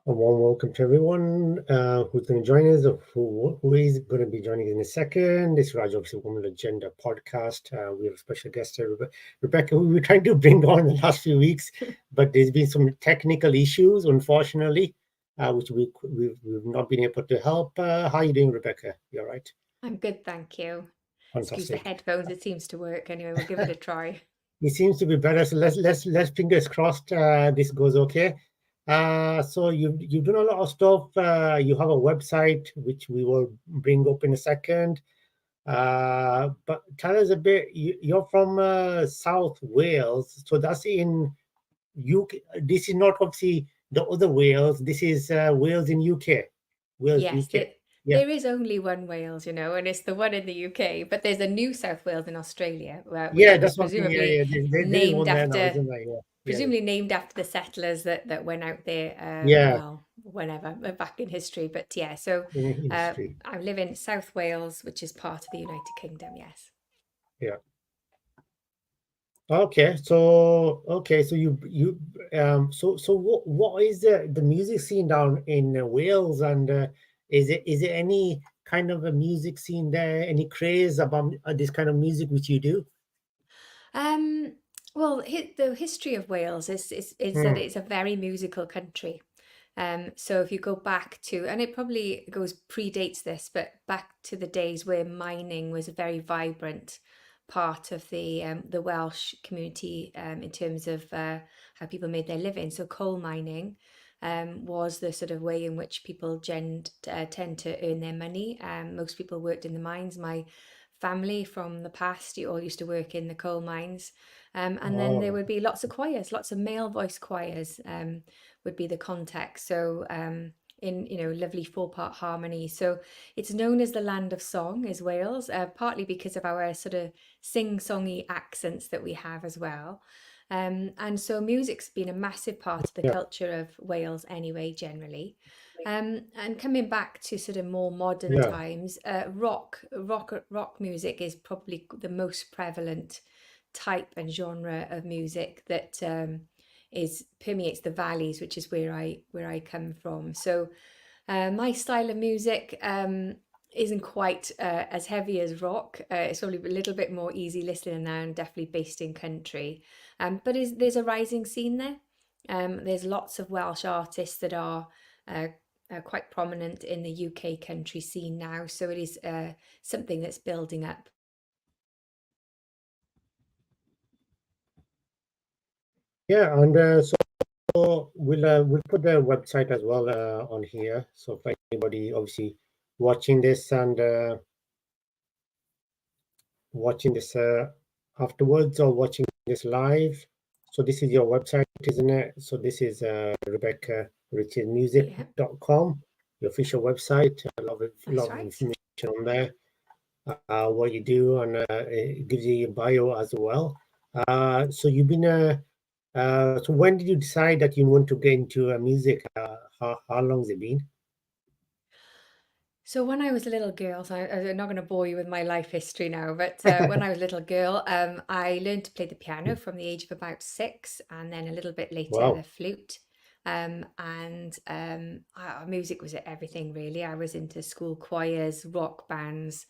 A warm welcome to everyone who's going to join us, or who is going to be joining us in a second. This is Raj, obviously, Woman Agenda podcast. We have a special guest here, Rebecca, who we were trying to bring on in the last few weeks, but there's been some technical issues, unfortunately, which we've not been able to help. How are you doing, Rebecca? You all right? I'm good, thank you. Excuse the Fantastic. headphones, it seems to work. Anyway, we'll give it a try. It seems to be better. So let's fingers crossed this goes okay. So you've done a lot of stuff. You have a website which we will bring up in a second. But tell us a bit. You're from South Wales, so that's in UK. This is not obviously the other Wales. This is Wales in UK. Wales, Yes, UK. there, Yeah, there is only one Wales, and it's the one in the UK, but there's a New South Wales in Australia, which yeah. was That's one thing. Yeah, presumably yeah. There is named one there now, after isn't there? Yeah, yeah, presumably named after the settlers that went out there, yeah. well, whenever, back in history. But yeah, so In history. I live in South Wales, which is part of the United Kingdom, yes. Yeah. Okay, so so what is the music scene down in Wales, and is it any kind of a music scene there? Any craze about this kind of music which you do? Um, well, the history of Wales is that Hmm. it's a very musical country. So if you go back to, and it probably predates this, but back to the days where mining was a very vibrant part of the Welsh community, in terms of how people made their living. So coal mining was the sort of way in which people tend to earn their money. Most people worked in the mines. My family from the past, you all used to work in the coal mines. And then there Oh, would be lots of choirs, lots of male voice choirs, would be the context. So in lovely four-part harmony. So it's known as the land of song, is Wales, partly because of our sort of sing-songy accents that we have as well. And so music's been a massive part of the yeah, culture of Wales anyway, generally. And coming back to sort of more modern yeah, times, rock music is probably the most prevalent type and genre of music that is permeates the valleys, which is where I come from. So my style of music isn't quite as heavy as rock. It's probably a little bit more easy listening now, and definitely based in country. But there's a rising scene there. There's lots of Welsh artists that are uh, quite prominent in the UK country scene now. So it is something that's building up. yeah. And so we'll put the website as well on here. So for anybody obviously watching this and watching this afterwards or watching this live. So this is your website, isn't it? So this is Yeah, RebeccaRichardMusic.com, your official website. A lot that's of right. information on there, what you do, and it gives you your bio as well. So you've been so when did you decide that you want to get into music? How long has it been? So when I was a little girl, I'm not going to bore you with my life history now, but when I was a little girl, I learned to play the piano from the age of about 6, and then a little bit later the Wow. flute. Music was everything really. I was into school choirs, rock bands,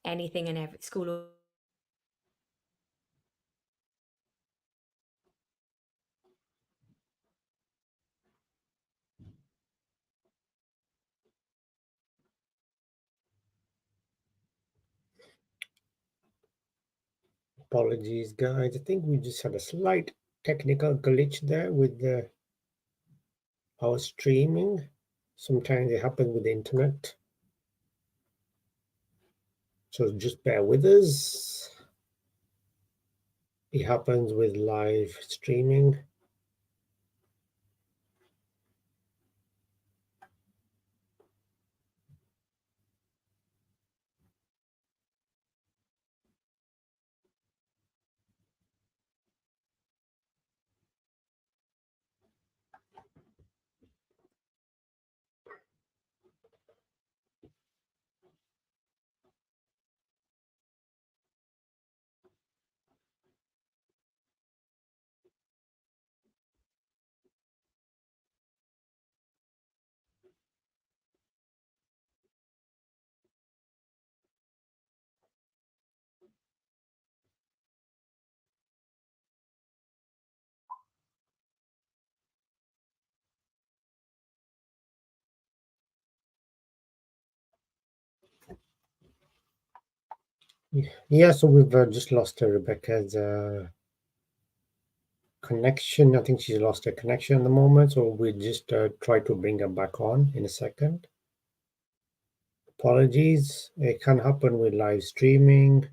anything and every school. Apologies, guys. I think we just had a slight technical glitch there with our streaming. Sometimes it happens with the internet. So just bear with us. It happens with live streaming. Yeah, so we've just lost Rebecca's connection. I think she's lost her connection at the moment, so we'll just try to bring her back on in a second. Apologies, it can happen with live streaming.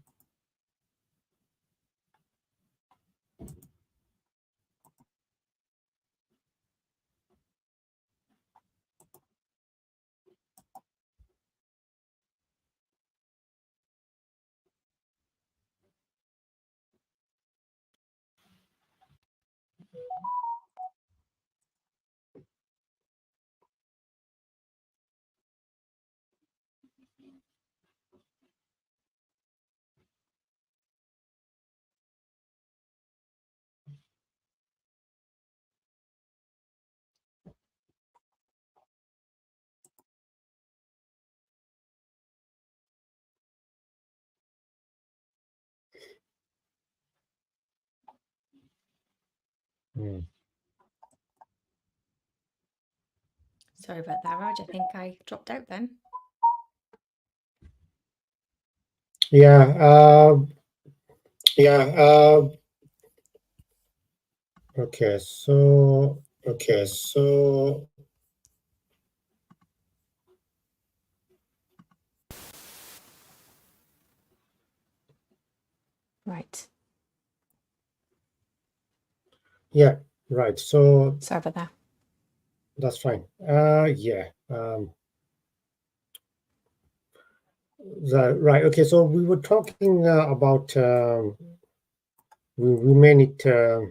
Hmm. Sorry about that, Raj. I think I dropped out then. Yeah, okay, so Right. yeah, right. So Sorry about that. that's fine. Yeah. Right. Okay. So we were talking about we may need to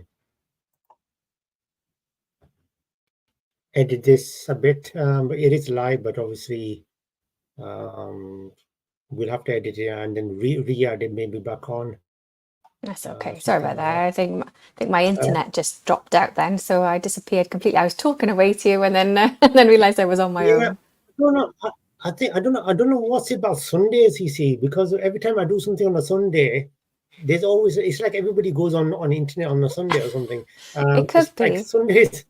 edit this a bit. But it is live, but obviously um, we'll have to edit it and then re-add it maybe back on. That's okay. Sorry Something about like that. that. I think my internet just dropped out then, so I disappeared completely. I was talking away to you, and then and then realized I was on my Yeah. own. No, no. I think I don't know what's it about Sundays. You see, because every time I do something on a Sunday, there's always it's like everybody goes on internet on a Sunday or something. It It's could like be. Sundays.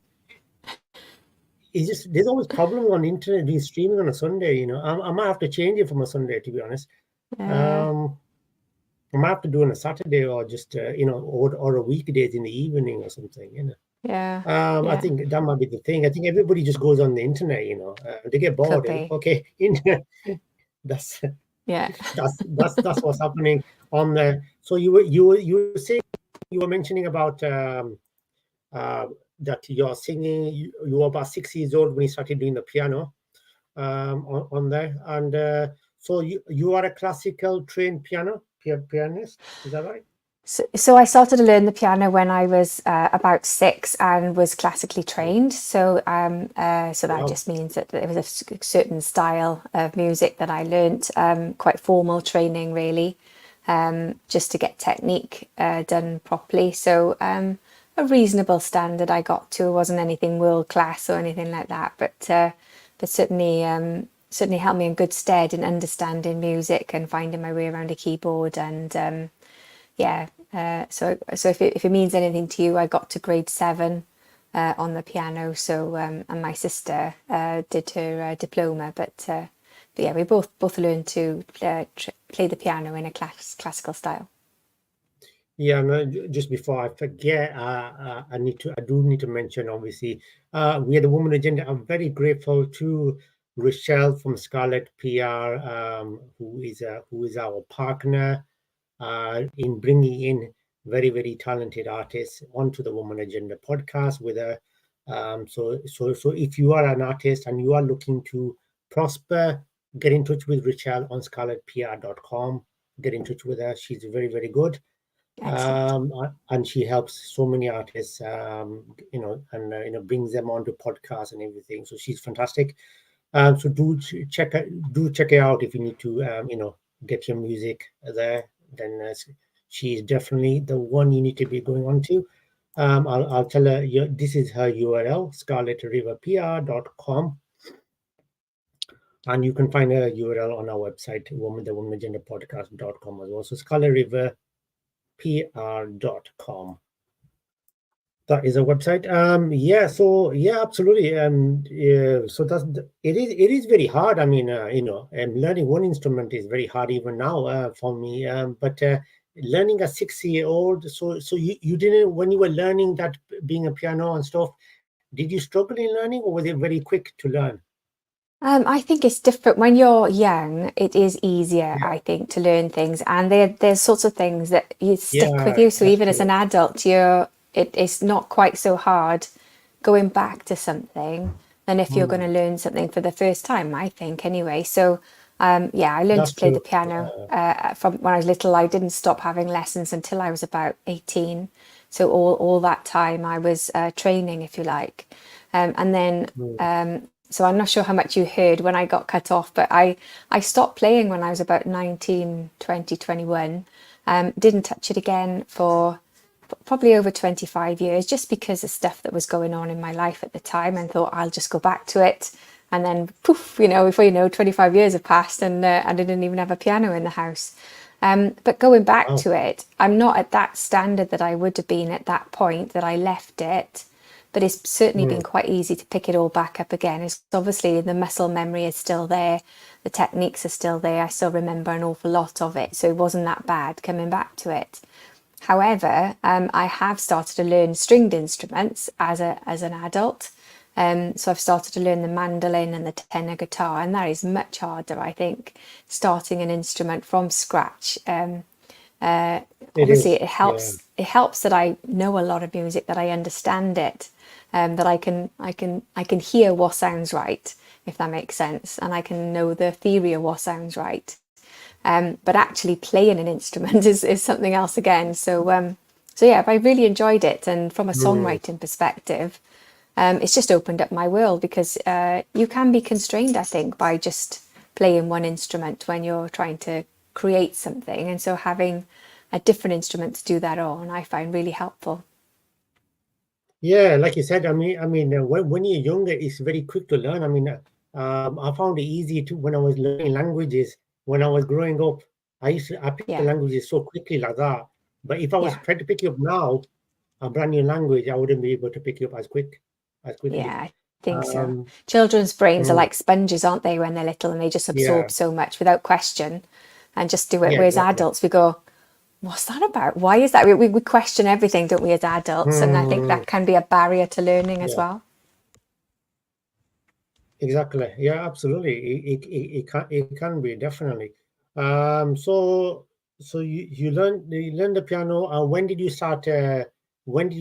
It's just there's always problems on internet doing streaming on a Sunday. You know, I might have to change it from a Sunday to be honest. Yeah, Um, I might have to do on a Saturday or just or a weekdays in the evening or something. You know. yeah, I yeah. think that might be the thing. I think everybody just goes on the internet. You know, they get Could bored. be. Okay, internet. That's Yeah. that's what's happening on the. So you were saying you were mentioning about uh, that you're singing. You were about 6 years old when you started doing the piano on there, and so you are a classical trained pianist. Is that right? So I started to learn the piano when I was about 6 and was classically trained. So that Wow. just means that there was a certain style of music that I learnt, quite formal training really, just to get technique done properly. So a reasonable standard I got to. It wasn't anything world class or anything like that, but certainly helped me in good stead in understanding music and finding my way around a keyboard and yeah. So if it means anything to you, I got to grade 7 on the piano. So and my sister did her diploma, but yeah, we both learned to play the piano in a classical style. Yeah, no, just before I forget, I do need to mention, obviously, we are the Women Agenda. I'm very grateful to Rochelle from Scarlet PR, who is our partner in bringing in very talented artists onto the Woman Agenda podcast with her. So if you are an artist and you are looking to prosper, get in touch with Rochelle on scarletpr.com. Get in touch with her. She's very good, Excellent. and she helps so many artists, and brings them onto podcasts and everything. So she's fantastic. So do check it out if you need to, get your music there. Then she's definitely the one you need to be going on to. I'll tell her this is her URL, scarletriverpr.com, and you can find her URL on our website, the womenagendapodcast.com as well. So scarletriverpr.com. That is a website. Yeah, so yeah, absolutely. Yeah, so it is very hard. I mean, learning one instrument is very hard even now for me. But learning a 6-year-old, so you didn't when you were learning that being a piano and stuff, did you struggle in learning or was it very quick to learn? I think it's different when you're young. It is easier, Yeah, I think, to learn things, and there's sorts of things that you stick with yeah, you. So that's even as true. an adult, it's not quite so hard going back to something than if you're going Hmm, to learn something for the first time, I think, anyway. So yeah, I learned to that's play true. the piano from when I was little. I didn't stop having lessons until I was about 18. So all that time I was training, if you like, and then. Hmm. So I'm not sure how much you heard when I got cut off, but I stopped playing when I was about 19, 20, 21. Didn't touch it again for probably over 25 years, just because of stuff that was going on in my life at the time, and thought I'll just go back to it. And then poof, before you know, 25 years have passed, and I didn't even have a piano in the house. But going back Wow. to it, I'm not at that standard that I would have been at that point that I left it, but it's certainly Hmm. been quite easy to pick it all back up again. It's obviously the muscle memory is still there, the techniques are still there. I still remember an awful lot of it, so it wasn't that bad coming back to it. However, I have started to learn stringed instruments as an adult. So I've started to learn the mandolin and the tenor guitar, and that is much harder, I think, starting an instrument from scratch. Uh, It Obviously, is. it Yeah. helps. It helps that I know a lot of music, that I understand it, that I can hear what sounds right, if that makes sense, and I can know the theory of what sounds right. But actually playing an instrument is something else again. So yeah, I really enjoyed it, and from a Hmm. songwriting perspective, it's just opened up my world, because you can be constrained, I think, by just playing one instrument when you're trying to create something. And so having a different instrument to do that on, I find really helpful. Yeah, like you said, when you're younger, it's very quick to learn. I found it easy to when I was learning languages. When I was growing up, I picked the Yeah, languages so quickly like that. But if I was yeah, trying to pick it up now, a brand new language, I wouldn't be able to pick it up as quickly. yeah, I think so. Um, Children's brains are mm, like sponges, aren't they, when they're little, and they just yeah, absorb so much without question and just do it. yeah, Whereas exactly. adults, we go, what's that about? Why is that? We question everything, don't we, as adults? And I think Mm, that can be a barrier to learning as yeah, well. exactly. Yeah, absolutely. It can be definitely. So you learn the piano. When did you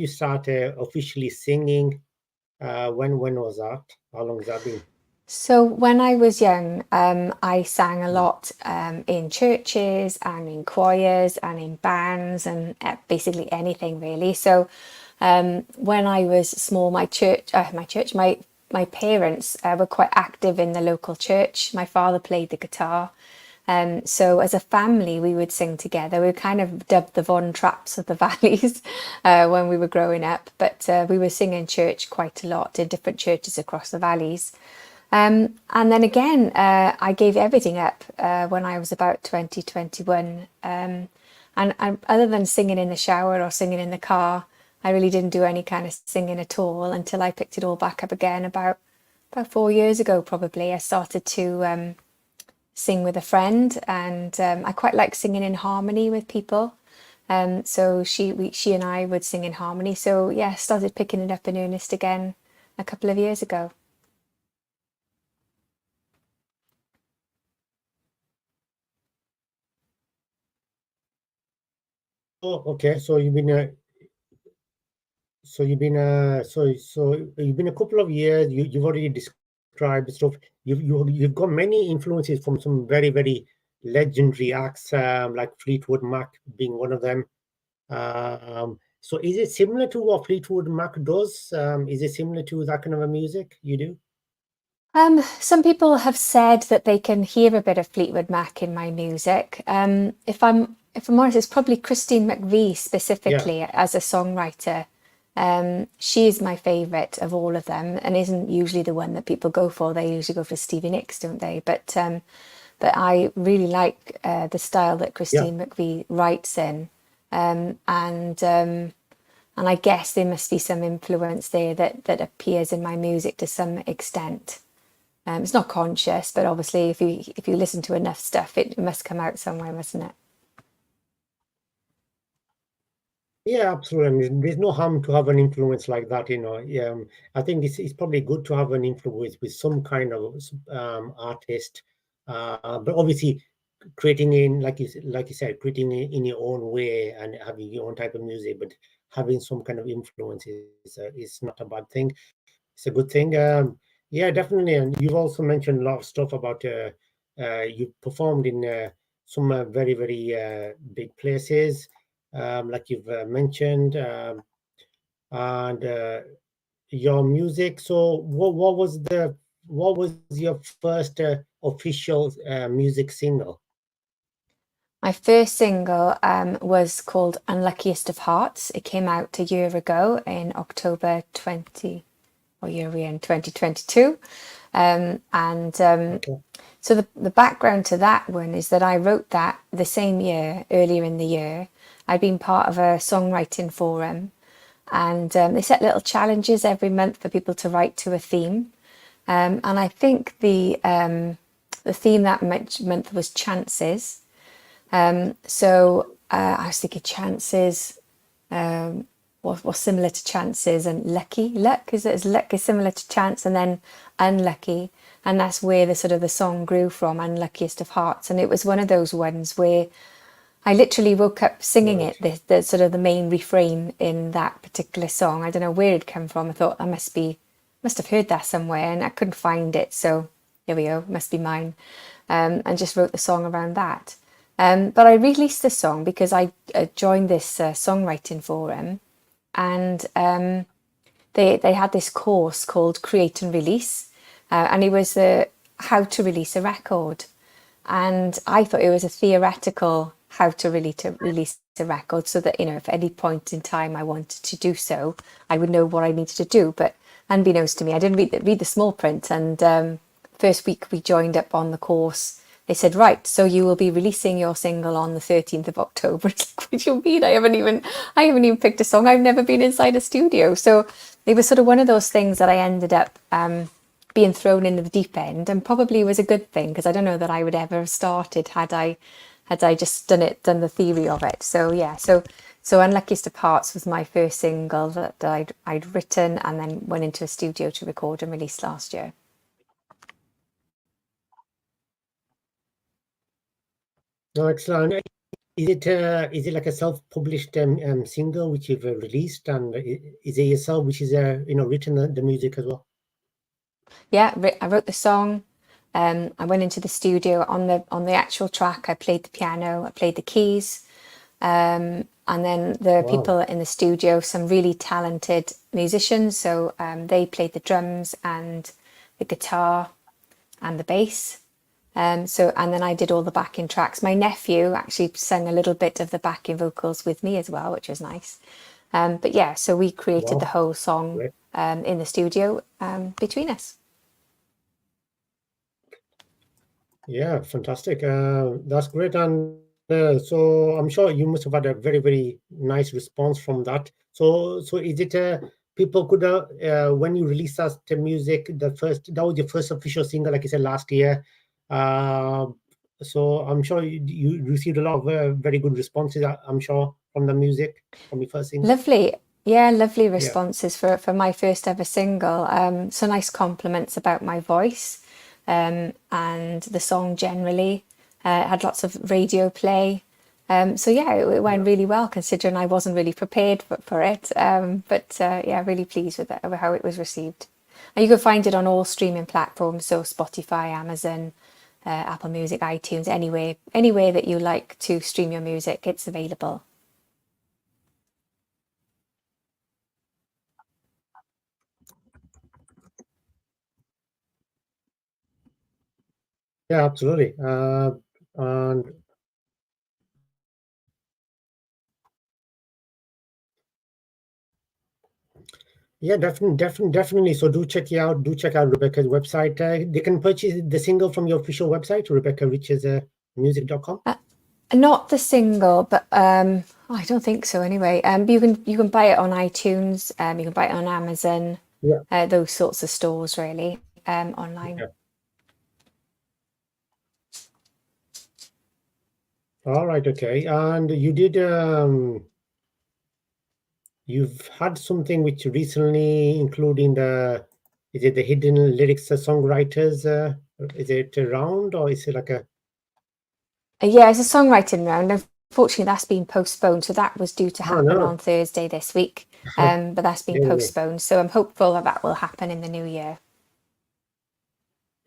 start officially singing? When was that? How long has that been? So when I was young, I sang a lot in churches and in choirs and in bands and basically anything really. So when I was small, my parents were quite active in the local church. My father played the guitar. So as a family, we would sing together. We were kind of dubbed the Von Trapps of the Valleys when we were growing up, but we were singing church quite a lot in different churches across the valleys. And then again, I gave everything up when I was about 20, 21. And other than singing in the shower or singing in the car, I really didn't do any kind of singing at all until I picked it all back up again about 4 years ago, probably. I started to sing with a friend, and I quite like singing in harmony with people. So she and I would sing in harmony. So yeah, started picking it up in earnest again a couple of years ago. Oh, okay. So you've been a couple of years. You've already described stuff. You've got many influences from some very very legendary acts, like Fleetwood Mac being one of them. So is it similar to what Fleetwood Mac does? Is it similar to that kind of a music you do? Some people have said that they can hear a bit of Fleetwood Mac in my music. If I'm honest, it's probably Christine McVie Yeah, specifically as a songwriter. She's my favourite of all of them, and isn't usually the one that people go for. They usually go for Stevie Nicks, don't they? But I really like the style that yeah. Christine McVie writes in, and And I guess there must be some influence there that appears in my music to some extent. It's not conscious, but obviously if you listen to enough stuff, it must come out somewhere, mustn't it? Yeah, absolutely. There's no harm to have an influence like that, you know. I think it's probably good to have an influence with some kind of artist, but obviously creating in like you said, creating it in your own way and having your own type of music, but having some kind of influence is not a bad thing. It's a good thing. Yeah, definitely. And you've also mentioned a lot of stuff about you performed in some very big places, like you've mentioned, and your music. So, what was your first official music single? My first single was called Unluckiest of Hearts. It came out a year ago in October 20, or year we in 2022. Okay. So the background to that one is that I wrote that the same year, earlier in the year. I'd been part of a songwriting forum, and they set little challenges every month for people to write to a theme. And I think the theme that month was chances. So I was thinking chances was similar to chances, and luck is luck is similar to chance, and then unlucky, and that's where the sort of the song grew from, Unluckiest of Hearts. And it was one of those ones where I literally woke up singing it, Right. the sort of the main refrain in that particular song. I don't know where it came from. I thought I must have heard that somewhere, and I couldn't find it. So here we go, must be mine. And just wrote the song around that. But I released the song because I joined this songwriting forum, and they had this course called Create and Release, and it was how to release a record. And I thought it was a theoretical how to release a record, so that, you know, if at any point in time I wanted to do so, I would know what I needed to do. But unbeknownst to me, I didn't read the small print. And first week we joined up on the course, they said, right, so you will be releasing your single on the 13th of October. It's like, what do you mean? I haven't even picked a song. I've never been inside a studio. So it was sort of one of those things that I ended up being thrown into the deep end, and probably was a good thing, because I don't know that I would ever have started had I just done the theory of it. So yeah, so Unluckiest of Hearts was my first single that I'd written and then went into a studio to record and release last year. No, excellent. Is it like a self-published single which you've released, and is it yourself which is written the music as well? Yeah, I wrote the song. I went into the studio on the actual track. I played the piano, I played the keys, and then the Wow. people in the studio, some really talented musicians. So they played the drums and the guitar and the bass. And then I did all the backing tracks. My nephew actually sang a little bit of the backing vocals with me as well, which was nice. But yeah, so we created the Wow. whole song Great. in the studio between us. Yeah, fantastic. That's great. And so I'm sure you must have had a very nice response from that. So is it people could when you released that music, that was your first official single, like you said last year. Uh, so I'm sure you received a lot of very good responses. I'm sure from the music from your first single. Lovely. Yeah, lovely Yeah. responses for my first ever single. So nice compliments about my voice, and the song generally. Had lots of radio play. So yeah, it went Yeah. really well considering I wasn't really prepared for it. But yeah, really pleased with it, with how it was received. And you can find it on all streaming platforms, so Spotify, Amazon, Apple Music, iTunes, anywhere that you like to stream your music, it's available. Yeah, absolutely. And yeah, definitely. So do check it out. Do check out Rebecca's website. They can purchase the single from your official website, RebeccaRichesmusic.com. Not the single, but I don't think so anyway. You can buy it on iTunes, you can buy it on Amazon, Yeah. those sorts of stores really, online. Yeah. All right. Okay. And you've had something which recently including is it the hidden lyrics songwriters? Is it around or is it like a? Yeah, it's a songwriting round. Unfortunately, that's been postponed. So that was due to Oh happen no. on Thursday this week, but that's been Yeah. postponed. So I'm hopeful that that will happen in the new year.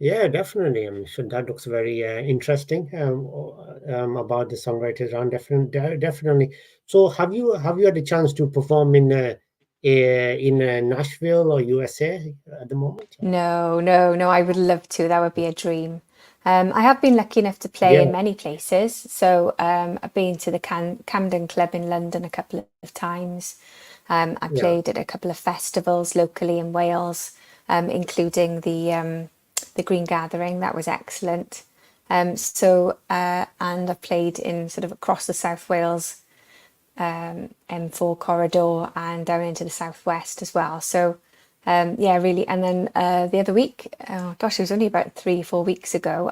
Yeah, definitely. I'm sure that looks very interesting about the songwriters round. Definitely. So, have you had a chance to perform in Nashville or USA at the moment? No, no, no, I would love to. That would be a dream. I have been lucky enough to play in Yeah, many places. So I've been to the Camden Club in London a couple of times. I yeah, played at a couple of festivals locally in Wales, including the Green Gathering. That was excellent. And I've played in sort of across the South Wales M4 corridor and down into the southwest as well. So yeah, really. And then the other week, oh gosh, it was only about 3, 4 weeks ago.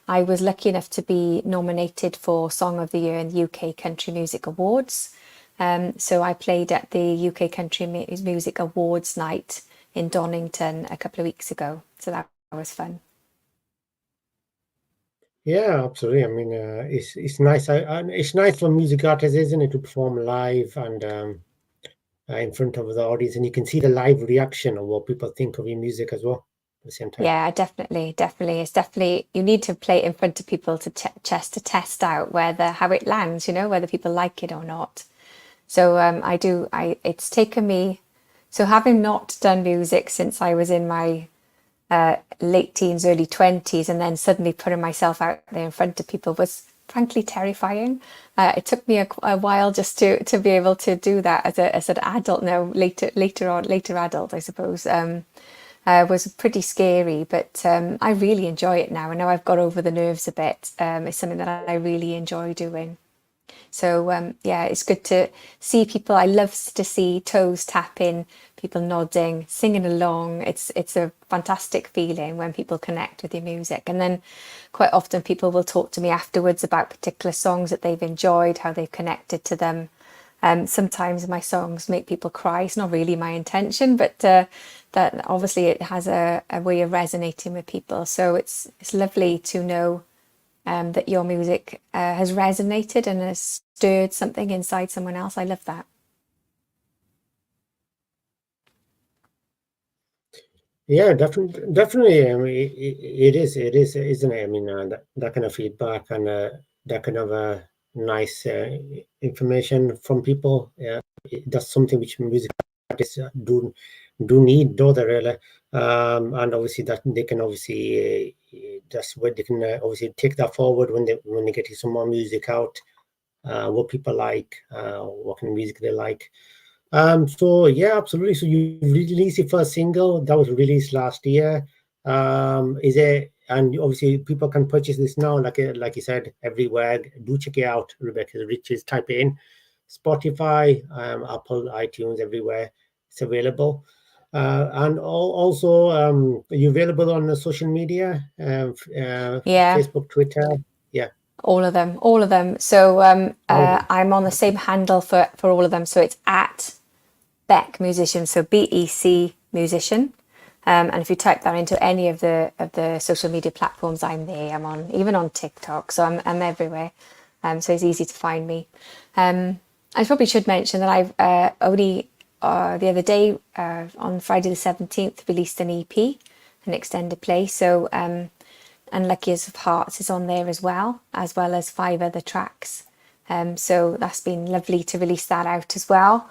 I was lucky enough to be nominated for Song of the Year in the UK Country Music Awards. So I played at the UK Country Music Awards night in Donington a couple of weeks ago. So that was fun. yeah. Absolutely. I mean, it's nice. And it's nice for music artists, isn't it, to perform live and in front of the audience, and you can see the live reaction of what people think of your music as well at the same time. Yeah, definitely, definitely. It's definitely you need to play it in front of people to just to test out whether how it lands, whether people like it or not. So I do. It's taken me. So having not done music since I was in my late teens, early 20s, and then suddenly putting myself out there in front of people was frankly terrifying. It took me a while just to be able to do that as an adult now, later adult, I suppose. Was pretty scary, but I really enjoy it now. And now I've got over the nerves a bit. It's something that I really enjoy doing. So yeah, it's good to see people. I love to see toes tapping, people nodding, singing along. It's a fantastic feeling when people connect with your music. And then quite often people will talk to me afterwards about particular songs that they've enjoyed, how they've connected to them. Sometimes my songs make people cry. It's not really my intention, but that obviously it has a way of resonating with people. So it's lovely to know that your music has resonated and has stirred something inside someone else. I love that. Yeah, definitely. I mean, it is, isn't it? I mean, that kind of feedback and that kind of nice information from people. That's something which music artists do need, don't they? Really, and obviously that they can obviously that's where they can obviously take that forward when they get some more music out. What people like, what kind of music they like. So yeah, absolutely. So you released your first single that was released last year. Is it, and obviously people can purchase this now, like you said, everywhere. Do check it out, Rebecca Riches. Type it in Spotify, Apple, iTunes, everywhere. It's available. And also, are you available on the social media, Yeah, Facebook, Twitter? Yeah, all of them, all of them. So all of them. I'm on the same handle for all of them. So it's at Beck Musician, so BEC Musician. And if you type that into any of the social media platforms, I'm there. I'm on even on TikTok, so I'm everywhere. So it's easy to find me. I probably should mention that I've only the other day on Friday the 17th released an EP, an extended play. So Unluckiest of Hearts is on there as well as 5 other tracks. So that's been lovely to release that out as well.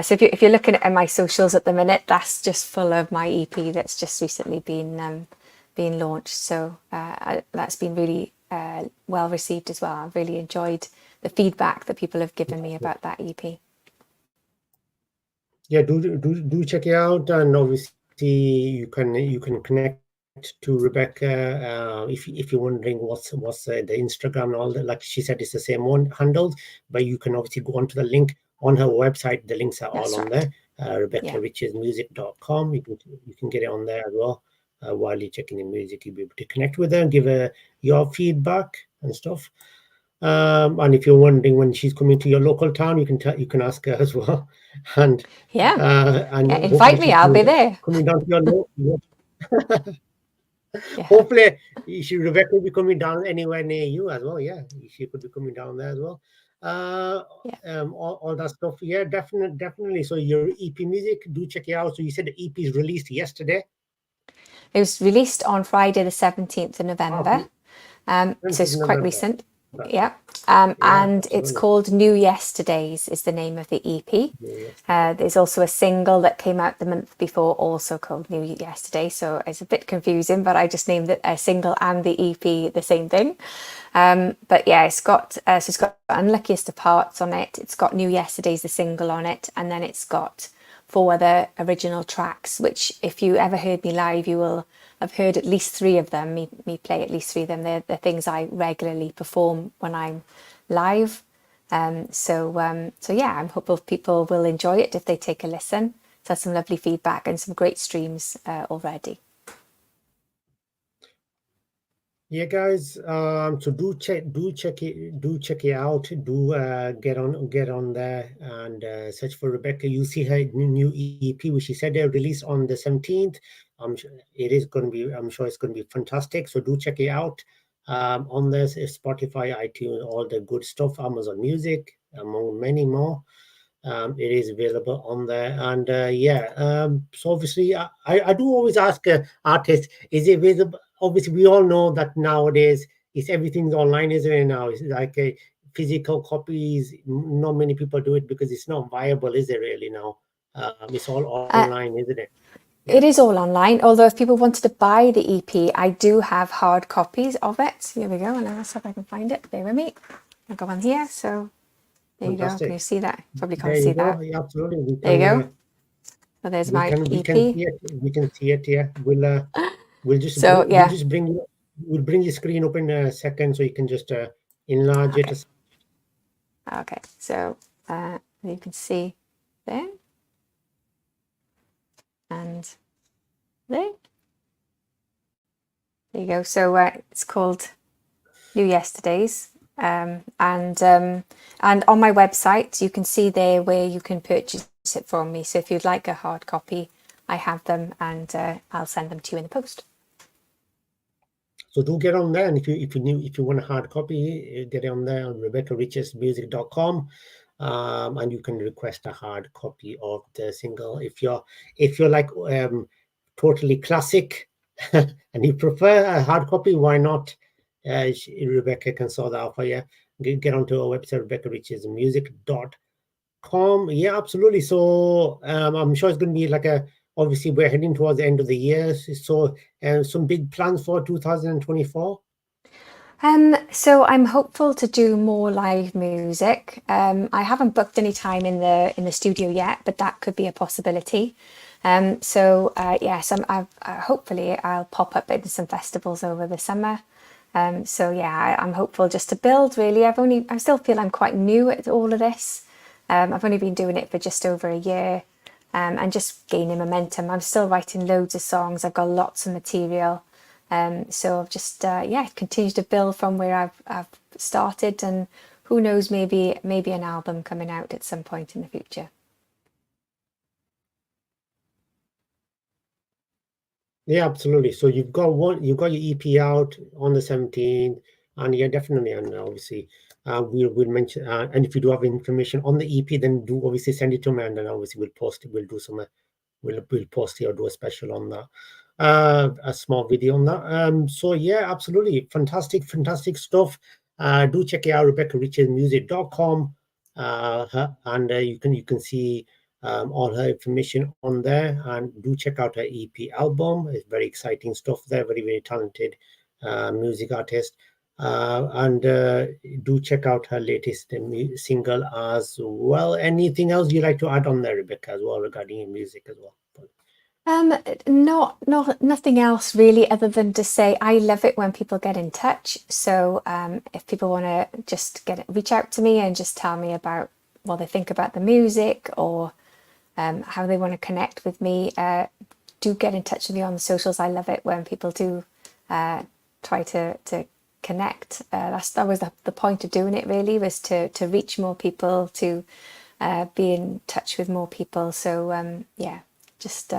So if you're looking at my socials at the minute, that's just full of my EP that's just recently been launched. So that's been really well received as well. I've really enjoyed the feedback that people have given me about that EP. Yeah, do check it out, and obviously you can connect to Rebecca. If you're wondering what's the Instagram and all that, like she said, it's the same one handled, but you can obviously go onto the link on her website. The links are all That's on right. there. RebeccaRichardsMusic.com. You can get it on there as well. While you're checking the music, you'll be able to connect with her and give her your feedback and stuff. And if you're wondering when she's coming to your local town, you can ask her as well. And Yeah. and Yeah. hopefully Invite me. she's I'll be there. coming down to your local. Yeah. Hopefully, Rebecca will be coming down anywhere near you as well. Yeah, she could be coming down there as well. Uh, Yeah. all that stuff. Yeah, definitely. So your EP music, do check it out. So you said the EP is released yesterday. It was released on Friday, the 17th of November. Oh, So 20th it's quite November. recent. Right. Yeah. Yeah, And it's absolutely. called New Yesterdays is the name of the EP. Yeah, yes. There's also a single that came out the month before, also called New Yesterday. So it's a bit confusing, but I just named it a single and the EP the same thing. But yeah, it's got Unluckiest of Hearts on it. It's got New Yesterdays, the single on it, and then it's got 4 other original tracks. Which, if you ever heard me live, you will have heard at least 3 of them. Me play at least 3 of them. They're the things I regularly perform when I'm live. So yeah, I'm hopeful people will enjoy it if they take a listen. It's had some lovely feedback and some great streams already. Yeah, guys. So do check it out. Do get on there and search for Rebecca. You see her new EP, which she said they released on the 17th. It is going to be. I'm sure it's going to be fantastic. So do check it out. On this Spotify, iTunes, all the good stuff, Amazon Music, among many more. It is available on there, and yeah. So obviously, I do always ask artists, is it available? Obviously, we all know that nowadays it's everything's online, isn't it? Now it's like a physical copies. Not many people do it because it's not viable, is it? Really now, it's all Uh, online, isn't it? Yeah. it is all online, although if people wanted to buy the EP, I do have hard copies of it. Here we go, and I'll see if I can find it. Bear with me. I'll go on here. So there you go. Can you Fantastic. see that? Probably There can't you see go. that. Yeah, absolutely. We There you can go. So there's my we can EP. see it. We can see it. Yeah. So We'll yeah, just we'll bring your screen up in a second so you can just enlarge okay, it. okay. So you can see there and there. There you go. So it's called New Yesterdays, and on my website you can see there where you can purchase it from me. So if you'd like a hard copy, I have them, and I'll send them to you in the post. So do get on there, and if you want a hard copy, get on there on RebeccaRichardsMusic.com, and you can request a hard copy of the single. If you're like totally classic and you prefer a hard copy, why not? Rebecca can sort that out for you. Get onto our website, RebeccaRichardsMusic.com. Yeah, absolutely. So I'm sure it's going to be like obviously we're heading towards the end of the year. So some big plans for 2024. So I'm hopeful to do more live music. I haven't booked any time in the studio yet, but that could be a possibility. So yes, hopefully I'll pop up in some festivals over the summer. So yeah, I'm hopeful just to build really. I still feel I'm quite new at all of this. I've only been doing it for just over a year, and just gaining momentum. I'm still writing loads of songs. I've got lots of material. So I've just yeah, continue to build from where I've started, and who knows, maybe an album coming out at some point in the future. Yeah, absolutely. So you've got your EP out on the 17th, and yeah, definitely, and obviously, we'll mention, and if you do have information on the EP, then do obviously send it to me, and then obviously we'll post it. We'll do some, we'll post it or do a special on that, a small video on that. So yeah, absolutely, fantastic stuff. Do check it out, RebeccaRichardsMusic.com, and you can see all her information on there, and do check out her EP album. It's very exciting stuff there. Very talented music artist, and do check out her latest single as well. Anything else you like to add on there, Rebecca, as well regarding your music as well? Nothing else really, other than to say I love it when people get in touch. So if people want to just reach out to me and just tell me about what they think about the music, or how they want to connect with me, do get in touch with me on the socials. I love it when people do try to connect. That was the point of doing it, really, was to reach more people, to be in touch with more people. So yeah, just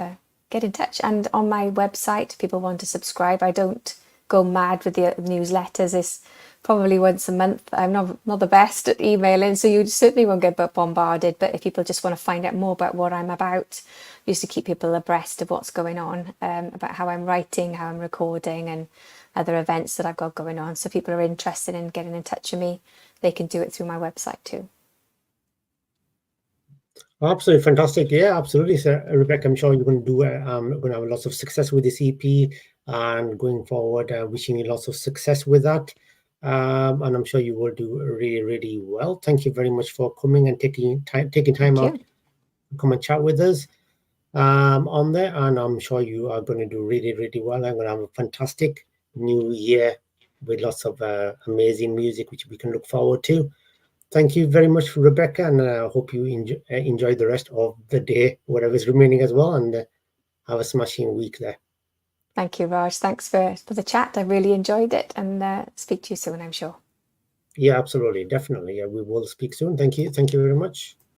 get in touch. And on my website, if people want to subscribe, I don't go mad with the newsletters. It's probably once a month. I'm not the best at emailing, so you certainly won't get bombarded. But if people just want to find out more about what I'm about, I used to keep people abreast of what's going on, about how I'm writing, how I'm recording, and other events that I've got going on. So if people are interested in getting in touch with me, they can do it through my website too. Absolutely fantastic. Yeah, absolutely, sir. Rebecca, I'm sure you're going to do going to have lots of success with this EP, and going forward, wishing you lots of success with that. And I'm sure you will do really, really well. Thank you very much for coming and taking time out to come and chat with us on there. And I'm sure you are going to do really, really well. I'm going to have a fantastic new year with lots of amazing music, which we can look forward to. Thank you very much, Rebecca, and I hope you enjoy the rest of the day, whatever's remaining as well, and have a smashing week there. Thank you, Raj. Thanks for the chat. I really enjoyed it, and speak to you soon, I'm sure. Yeah, absolutely. Definitely. Yeah, we will speak soon. Thank you. Thank you very much.